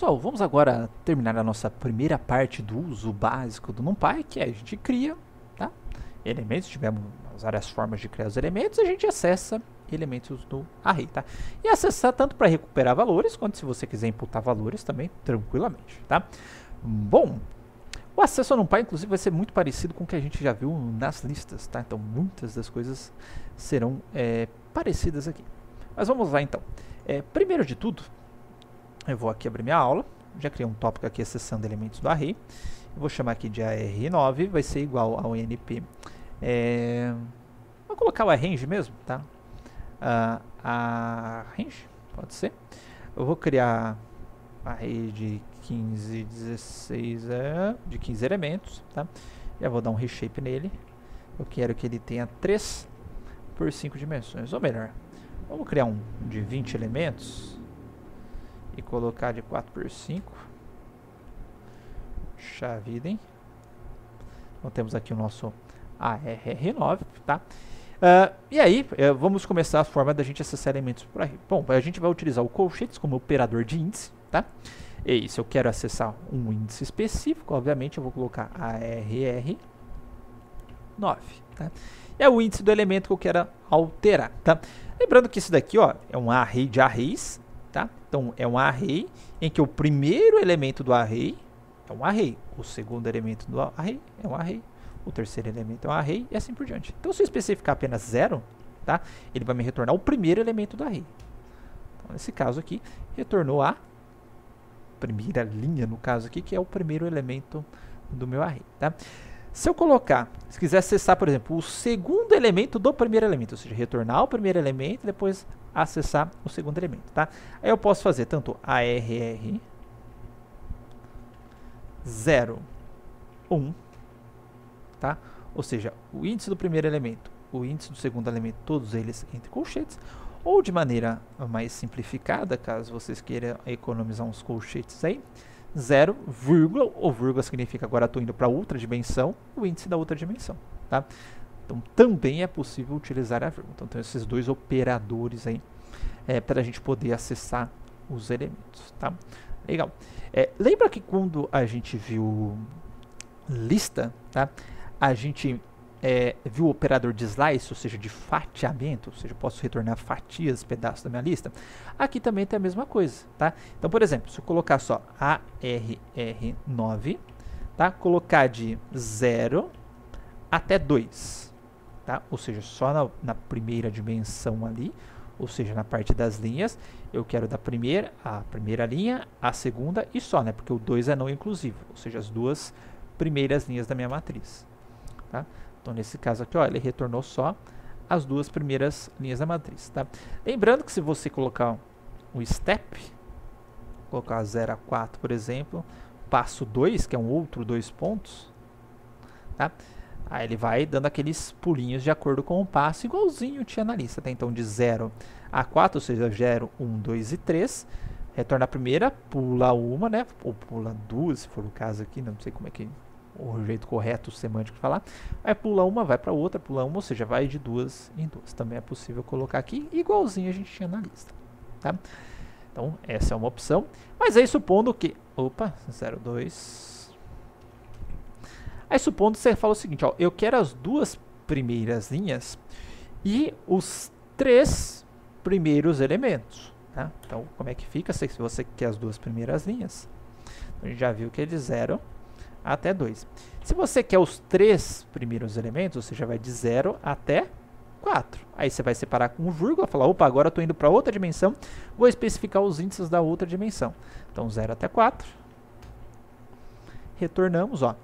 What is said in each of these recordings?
Pessoal, vamos agora terminar a nossa primeira parte do uso básico do NumPy, que é a gente cria, tá, elementos, tivemos várias formas de criar os elementos, a gente acessa elementos do array, tá? E acessar tanto para recuperar valores, quanto se você quiser imputar valores também, tranquilamente, tá? Bom, o acesso ao NumPy, inclusive, vai ser muito parecido com o que a gente já viu nas listas, tá? Então, muitas das coisas serão parecidas aqui. Mas vamos lá, então. Primeiro de tudo, eu vou aqui abrir minha aula, já criei um tópico aqui acessando elementos do array. Eu vou chamar aqui de AR9, vai ser igual ao NP. Vou colocar o arrange mesmo, tá? Arrange, pode ser. Eu vou criar array de 15, 16, de 15 elementos, tá? Já vou dar um reshape nele. Eu quero que ele tenha 3 por 5 dimensões, ou melhor, vamos criar um de 20 elementos e colocar de 4 por 5. Puxa vida, hein? Então temos aqui o nosso ARR9, tá? E aí, vamos começar a forma da gente acessar elementos por array. Bom, a gente vai utilizar o colchetes como operador de índice, tá? E se eu quero acessar um índice específico, obviamente eu vou colocar ARR9, tá? É o índice do elemento que eu quero alterar, tá? Lembrando que isso daqui, ó, é um array de arrays, tá? Então, é um array em que o primeiro elemento do array é um array, o segundo elemento do array é um array, o terceiro elemento é um array e assim por diante. Então, se eu especificar apenas 0, tá? Ele vai me retornar o primeiro elemento do array. Então, nesse caso aqui, retornou a primeira linha, no caso aqui, que é o primeiro elemento do meu array, tá? Se eu colocar, se quiser acessar, por exemplo, o segundo elemento do primeiro elemento, ou seja, retornar o primeiro elemento e depois acessar o segundo elemento, tá? Aí eu posso fazer tanto ARR 0, 1, tá? Ou seja, o índice do primeiro elemento, o índice do segundo elemento, todos eles entre colchetes, ou de maneira mais simplificada, caso vocês queiram economizar uns colchetes aí, 0, vírgula, ou vírgula significa agora estou indo para outra dimensão, o índice da outra dimensão, tá? Então, também é possível utilizar a vírgula. Então, tem esses dois operadores aí para a gente poder acessar os elementos, tá? Legal. Lembra que quando a gente viu lista, tá? A gente viu o operador de slice, ou seja, de fatiamento, ou seja, eu posso retornar fatias, pedaços da minha lista. Aqui também tem a mesma coisa, tá? Então, por exemplo, se eu colocar só ARR9, tá? Colocar de 0 até 2, tá? Ou seja, só na primeira dimensão ali, ou seja, na parte das linhas, eu quero a primeira linha, a segunda e só, né? Porque o 2 é não inclusivo, ou seja, as duas primeiras linhas da minha matriz, tá? Então, nesse caso aqui, ó, ele retornou só as duas primeiras linhas da matriz, tá? Lembrando que se você colocar o step, colocar 0 a 4, por exemplo, passo 2, que é um outro 2 pontos, tá? Aí ele vai dando aqueles pulinhos de acordo com o passo, igualzinho tinha na lista, tá? Então, de 0 a 4, ou seja, 0, 1, 2 e 3, retorna a primeira, pula uma, né? Ou pula duas, se for o caso aqui, não sei como é que o jeito correto semântico de falar, aí pula uma, vai para outra, pula uma, ou seja, vai de duas em duas. Também é possível colocar aqui, igualzinho a gente tinha na lista, tá? Então, essa é uma opção, mas aí supondo que, 0,2, aí supondo que você fala o seguinte, ó, eu quero as duas primeiras linhas e os 3 primeiros elementos, tá? Então, como é que fica se você quer as duas primeiras linhas? A gente já viu que é de 0 até 2. Se você quer os 3 primeiros elementos, você já vai de 0 até 4. Aí você vai separar com vírgula, falar, opa, agora eu estou indo para outra dimensão, vou especificar os índices da outra dimensão. Então, 0 até 4. Retornamos, ó.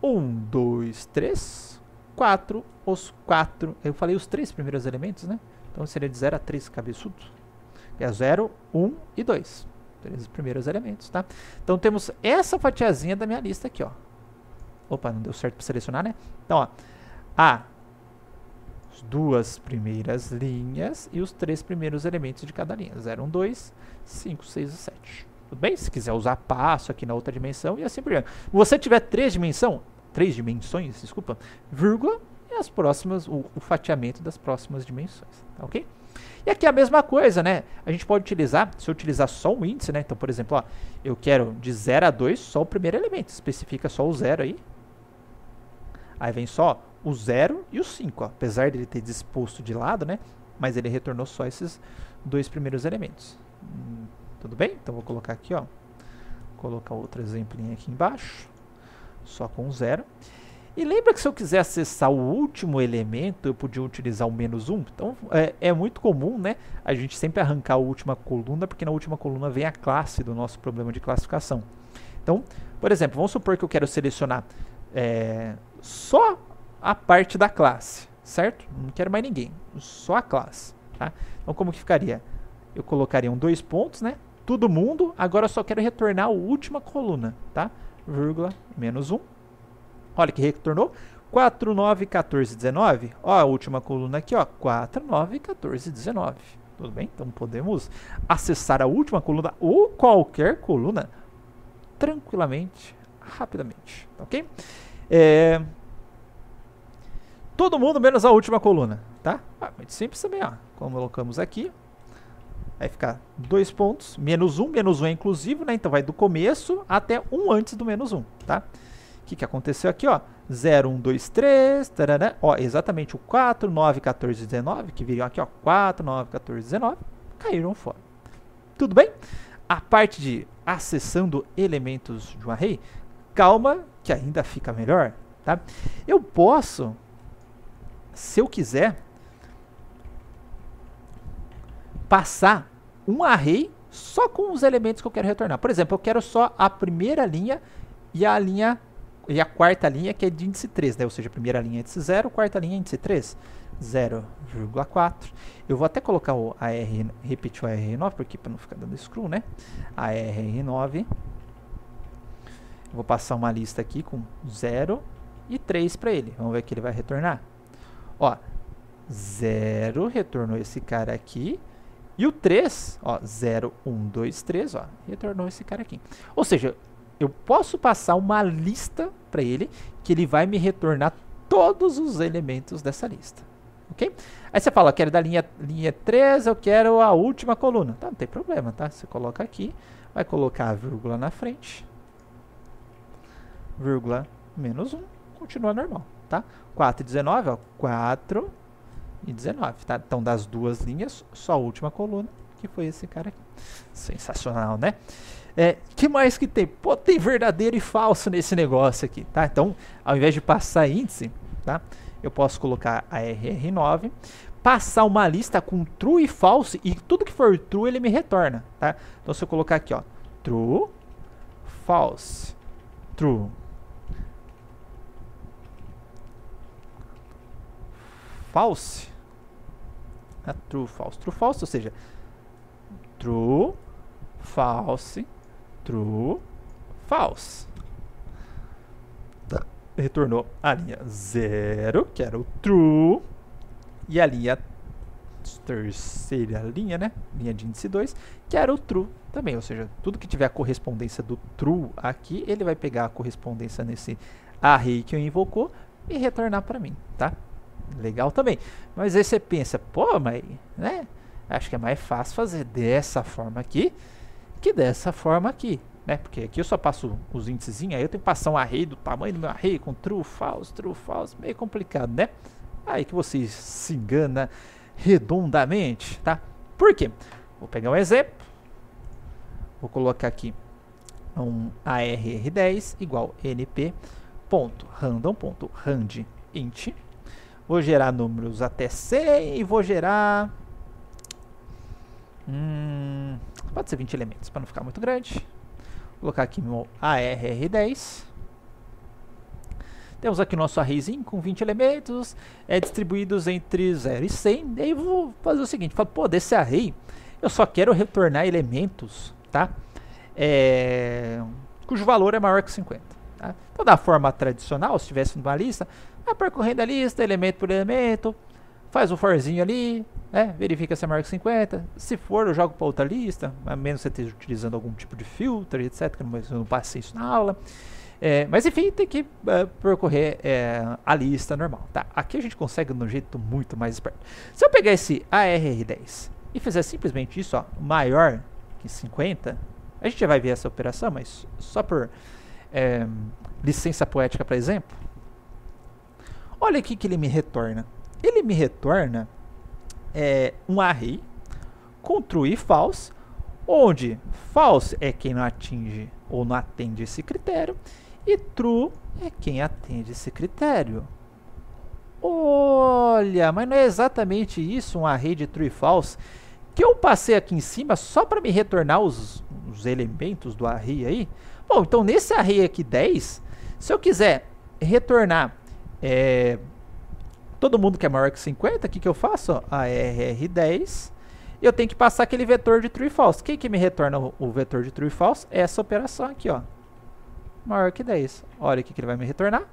1, 2, 3, 4, os 4. Eu falei os 3 primeiros elementos, né? Então, seria de 0 a 3, cabeçudo. É 0, 1 e 2. 3 primeiros elementos, tá? Então, temos essa fatiazinha da minha lista aqui, ó. Opa, não deu certo para selecionar, né? Então, ó, as duas primeiras linhas e os 3 primeiros elementos de cada linha. 0, 1, 2, 5, 6 e 7. Tudo bem? Se quiser usar passo aqui na outra dimensão e assim por diante. Se você tiver 3 dimensões, desculpa, vírgula, e as próximas, o fatiamento das próximas dimensões, tá ok? E aqui é a mesma coisa, né? A gente pode utilizar, se eu utilizar só um índice, né? Então, por exemplo, ó, eu quero de 0 a 2 só o primeiro elemento. Especifica só o 0 aí. Aí vem só o 0 e o 5, ó. Apesar dele ter disposto de lado, né? Mas ele retornou só esses dois primeiros elementos. Tudo bem? Então, vou colocar aqui, ó. Vou colocar outro exemplinho aqui embaixo. Só com 0. E lembra que se eu quiser acessar o último elemento, eu podia utilizar o -1? Então, é muito comum, né? A gente sempre arrancar a última coluna, porque na última coluna vem a classe do nosso problema de classificação. Então, por exemplo, vamos supor que eu quero selecionar só a parte da classe, certo? Não quero mais ninguém, só a classe. Tá? Então, como que ficaria? Eu colocaria 2 pontos, né? Todo mundo, agora eu só quero retornar a última coluna, tá? Vírgula, -1. Olha que retornou 4, 9, 14, 19. Ó, a última coluna aqui, ó, 4, 9, 14, 19. Tudo bem? Então podemos acessar a última coluna ou qualquer coluna tranquilamente, rapidamente, ok? Todo mundo menos a última coluna, tá? Muito simples também, ó. Colocamos aqui. Vai ficar 2 pontos, -1 é inclusivo, né? Então vai do começo até 1 antes do -1, tá? O que aconteceu aqui, ó? 0, 1, 2, 3, tarará. Ó, exatamente o 4, 9, 14, 19, que viriam aqui, ó, 4, 9, 14, 19, caíram fora. Tudo bem? A parte de acessando elementos de um array, calma, que ainda fica melhor, tá? Eu posso, se eu quiser, passar um array só com os elementos que eu quero retornar. Por exemplo, eu quero só a primeira linha e a quarta linha, que é de índice 3, né? Ou seja, a primeira linha é índice 0, quarta linha é índice 3, 0,4. Eu vou até colocar repetir o ARR9, porque para não ficar dando screw, né? ARR9. Eu vou passar uma lista aqui com 0 e 3 para ele. Vamos ver o que ele vai retornar. Ó, 0 retornou esse cara aqui. E o 3, ó, 0, 1, 2, 3, ó, retornou esse cara aqui. Ou seja, eu posso passar uma lista para ele, que ele vai me retornar todos os elementos dessa lista. Ok? Aí você fala, eu quero da linha 3, eu quero a última coluna. Tá, não tem problema, tá? Você coloca aqui, vai colocar a vírgula na frente. Vírgula -1, continua normal, tá? 4 e 19, ó, 4 e 19, tá? Então, das duas linhas, só a última coluna, que foi esse cara aqui. Sensacional, né? Que mais que tem? Pô, tem verdadeiro e falso nesse negócio aqui, tá? Então, ao invés de passar índice, tá? Eu posso colocar a RR9, passar uma lista com true e false, e tudo que for true ele me retorna, tá? Então, se eu colocar aqui, ó, true, false, true, false, true, false, ou seja, true, false, true, false. Tá. Retornou a linha 0, que era o true, e a linha terceira linha, né? Linha de índice 2, que era o true também. Ou seja, tudo que tiver a correspondência do true aqui, ele vai pegar a correspondência nesse array que eu invocou e retornar para mim, tá? Legal também. Mas aí você pensa, pô, mas, né? Acho que é mais fácil fazer dessa forma aqui que dessa forma aqui, né? Porque aqui eu só passo os índices, aí eu tenho que passar um array do tamanho do meu array com true, false, meio complicado, né? Aí que você se engana redondamente, tá? Por quê? Vou pegar um exemplo, vou colocar aqui um ARR10 igual np.random.randint. Vou gerar números até 100 e vou gerar... pode ser 20 elementos, para não ficar muito grande. Vou colocar aqui meu ARR10. Temos aqui nosso arrayzinho com 20 elementos, distribuídos entre 0 e 100. E aí eu vou fazer o seguinte, falo, pô, desse array, eu só quero retornar elementos, tá? Cujo valor é maior que 50. Tá? Então, da forma tradicional, se tivesse uma lista, vai percorrendo a lista, elemento por elemento, faz o forzinho ali, né? Verifica se é maior que 50. Se for, eu jogo para outra lista, a menos você esteja utilizando algum tipo de filtro, etc. Mas eu não passei isso na aula. Mas enfim, tem que percorrer a lista normal. Tá? Aqui a gente consegue de um jeito muito mais esperto. Se eu pegar esse ARR10 e fizer simplesmente isso, ó, maior que 50, a gente já vai ver essa operação, mas só por licença poética, por exemplo. Olha aqui que ele me retorna. Ele me retorna um array com true e false, onde false é quem não atinge ou não atende esse critério, e true é quem atende esse critério. Olha, mas não é exatamente isso, um array de true e false, que eu passei aqui em cima só para me retornar os elementos do array aí? Bom, então nesse array aqui 10, se eu quiser retornar todo mundo que é maior que 50, o que eu faço? Ó, ARR10, eu tenho que passar aquele vetor de true e false. Quem que me retorna o vetor de true e false? É essa operação aqui, ó, maior que 10. Olha o que ele vai me retornar.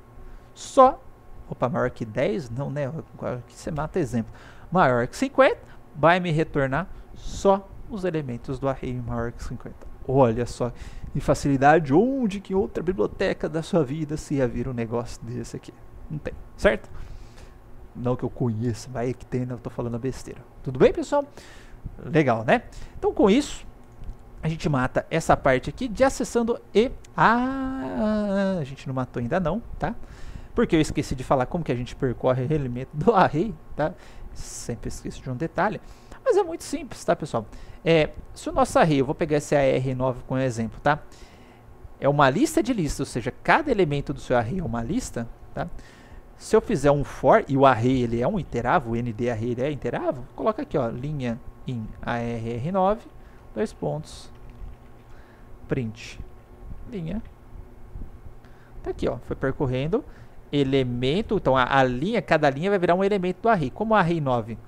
Só, opa, maior que 10? Não, né? Aqui você mata exemplo. Maior que 50, vai me retornar só os elementos do array maior que 50. Olha só, e facilidade, onde que outra biblioteca da sua vida se ia vir um negócio desse aqui? Não tem, certo? Não que eu conheça, vai que tem, eu tô falando besteira. Tudo bem, pessoal? Legal, né? Então, com isso, a gente mata essa parte aqui de acessando e... a gente não matou ainda não, tá? Porque eu esqueci de falar como que a gente percorre o elemento do array, tá? Sempre esqueço de um detalhe. Mas é muito simples, tá, pessoal? Se o nosso array, eu vou pegar esse AR9 como exemplo, tá? É uma lista de listas, ou seja, cada elemento do seu array é uma lista, tá? Se eu fizer um for, e o array ele é um iterável, o ND array ele é iterável, coloca aqui, ó, linha in ARR9, 2 pontos, print, linha. Tá aqui, ó, foi percorrendo elemento, então a linha, cada linha vai virar um elemento do array. Como o array 9,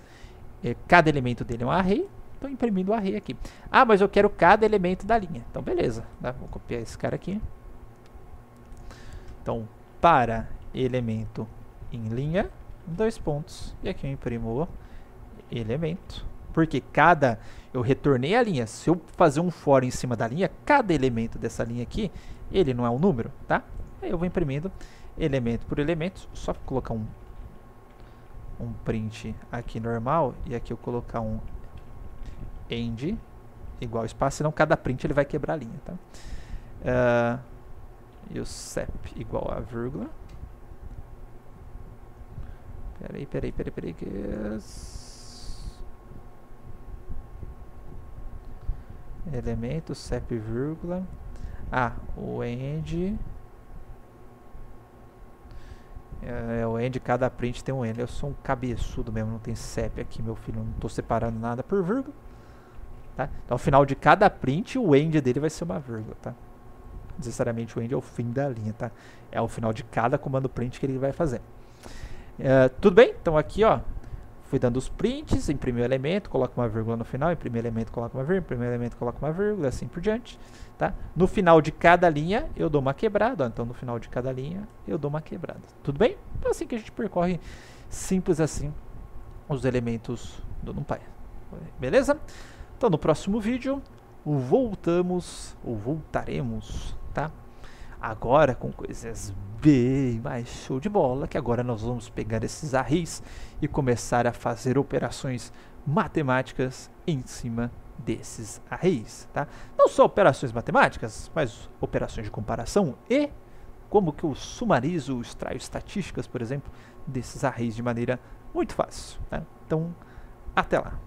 cada elemento dele é um array, estou imprimindo o array aqui. Ah, mas eu quero cada elemento da linha. Então, beleza, tá? Vou copiar esse cara aqui. Então, para elemento em linha, 2 pontos, e aqui eu imprimo o elemento, porque eu retornei a linha. Se eu fazer um for em cima da linha, cada elemento dessa linha aqui, ele não é um número, tá? Aí eu vou imprimindo elemento por elemento, só colocar um print aqui normal, e aqui eu colocar um end igual espaço, senão cada print ele vai quebrar a linha, tá? E o sep igual a vírgula. Peraí. Que... elemento, sep, vírgula. O end. O end, cada print tem um end. Eu sou um cabeçudo mesmo, não tem sep aqui, meu filho. Não estou separando nada por vírgula. Tá? Então, ao final de cada print, o end dele vai ser uma vírgula, tá? Necessariamente o end é o fim da linha, tá? É o final de cada comando print que ele vai fazer. Tudo bem? Então aqui, ó, fui dando os prints, imprimi o elemento, coloco uma vírgula no final, imprimi o elemento, coloco uma vírgula, imprimi o elemento, coloco uma vírgula, assim por diante, tá? No final de cada linha, eu dou uma quebrada, ó, então no final de cada linha, eu dou uma quebrada. Tudo bem? Então assim que a gente percorre, simples assim, os elementos do NumPy. Beleza? Então no próximo vídeo, voltaremos, tá? Agora com coisas bem mais show de bola, que agora nós vamos pegar esses arrays e começar a fazer operações matemáticas em cima desses arrays, tá? Não só operações matemáticas, mas operações de comparação e como que eu sumarizo, extraio estatísticas, por exemplo, desses arrays de maneira muito fácil, tá? Então, até lá!